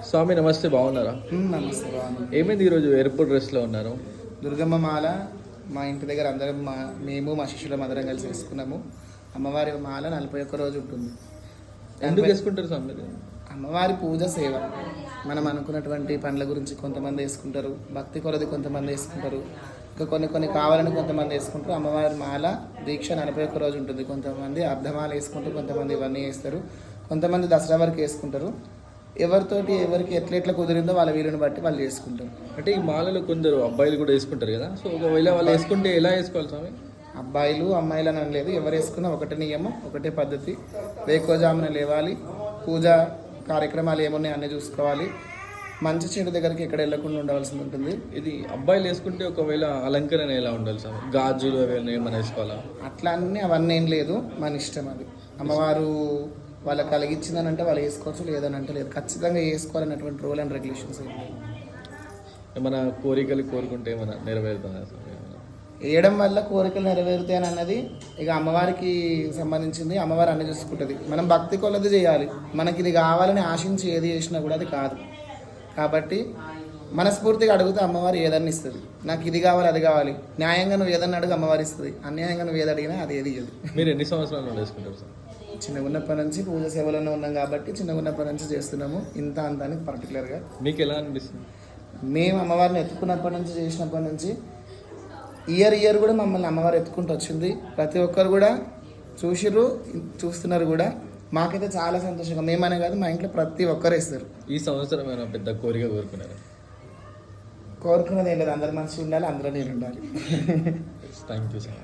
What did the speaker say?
స్వామి నమస్తే, బాగున్నారా? నమస్తే, బాగున్నాను. ఏమైంది ఈరోజు ఎయిర్పోర్ట్ డ్రెస్లో ఉన్నారు? దుర్గమ్మ మాల మా ఇంటి దగ్గర అందరం మేము మా శిష్యులం అందరం కలిసి వేసుకున్నాము. అమ్మవారి మాల 41 రోజు ఉంటుంది. ఎందుకు వేసుకుంటారు స్వామి? అమ్మవారి పూజ సేవ. మనం అనుకున్నటువంటి పనుల గురించి కొంతమంది వేసుకుంటారు, భక్తి కొలది కొంతమంది వేసుకుంటారు, ఇంకా కొన్ని కావాలని కొంతమంది వేసుకుంటారు. అమ్మవారి మాల దీక్ష 41 రోజు ఉంటుంది. కొంతమంది అర్ధమాల వేసుకుంటారు, కొంతమంది ఇవన్నీ వేస్తారు, కొంతమంది దసరా వరకు వేసుకుంటారు. ఎవరితోటి ఎవరికి ఎట్లా కుదిరిందో వాళ్ళ వీలుని బట్టి వాళ్ళు చేసుకుంటారు. అంటే ఈ మాలలో కొందరు అబ్బాయిలు కూడా వేసుకుంటారు కదా, సో ఒకవేళ వాళ్ళు వేసుకుంటే ఎలా వేసుకోవాలి స్వామి? అబ్బాయిలు అమ్మాయిలు అని అనలేదు, ఎవరు వేసుకున్నా ఒకటే నియమం, ఒకటే పద్ధతి. వేకోజామున లేవాలి, పూజా కార్యక్రమాలు ఏమున్నాయి అన్నీ చూసుకోవాలి, మంచి చెడు దగ్గరికి ఎక్కడ వెళ్ళకుండా ఉండవలసి ఉంటుంది. ఇది అబ్బాయిలు వేసుకుంటే ఒకవేళ అలంకరణ ఎలా ఉండాలి స్వామి? గాజులు అవన్నీ ఏమైనా వేసుకోవాలా? అట్లా అవన్నీ ఏం లేదు, మన ఇష్టం. అది అమ్మవారు వాళ్ళకి కలిగించిందని వాళ్ళు వేసుకోవచ్చు, లేదని అంటే లేదు. ఖచ్చితంగా వేసుకోవాలన్నటువంటి రూల్ అండ్ రెగ్యులేషన్స్ ఏం లేవు. ఏమైనా కోరికలు కోరుకుంటే ఏమైనా నెరవేరుతుందా? వేయడం వల్ల కోరికలు నెరవేరుతాయని అన్నది ఇక అమ్మవారికి సంబంధించింది. అమ్మవారు అన్ని చూసుకుంటుంది. మనం భక్తి కొలది చేయాలి. మనకి ఇది కావాలని ఆశించి ఏది చేసినా కూడా అది కాదు. కాబట్టి మనస్ఫూర్తిగా అడిగితే అమ్మవారు ఏదన్నా ఇస్తుంది. నాకు ఇది కావాలి, అది కావాలి. న్యాయంగా నువ్వు ఏదన్నా అడుగు, అమ్మవారు ఇస్తుంది. అన్యాయంగా నువ్వు ఏది అడిగినా అది ఏది ఇవ్వదు. మీరు ఎన్ని సంవత్సరాలు వేసుకుంటారు సార్? చిన్నగా ఉన్నప్పటి నుంచి పూజ సేవలోనే ఉన్నాం కాబట్టి చిన్నగా ఉన్నప్పటి నుంచి చేస్తున్నాము. ఇంత అంత అని పర్టికులర్గా. మీకు ఎలా అనిపిస్తుంది? మేము అమ్మవారిని ఎత్తుకున్నప్పటి నుంచి, చేసినప్పటి నుంచి ఇయర్ కూడా మమ్మల్ని అమ్మవారు ఎత్తుకుంటూ వచ్చింది. ప్రతి ఒక్కరు కూడా చూస్తున్నారు కూడా. మాకైతే చాలా సంతోషంగా, మేమనే కాదు మా ఇంట్లో ప్రతి ఒక్కరు వేస్తారు. ఈ సంవత్సరం ఏమైనా పెద్ద కోరిక కోరుకున్నారు? కోరుకున్నది ఏం లేదు, అందరు మంచిగా ఉండాలి, అందరూ నేను ఉండాలి. Thank you sir.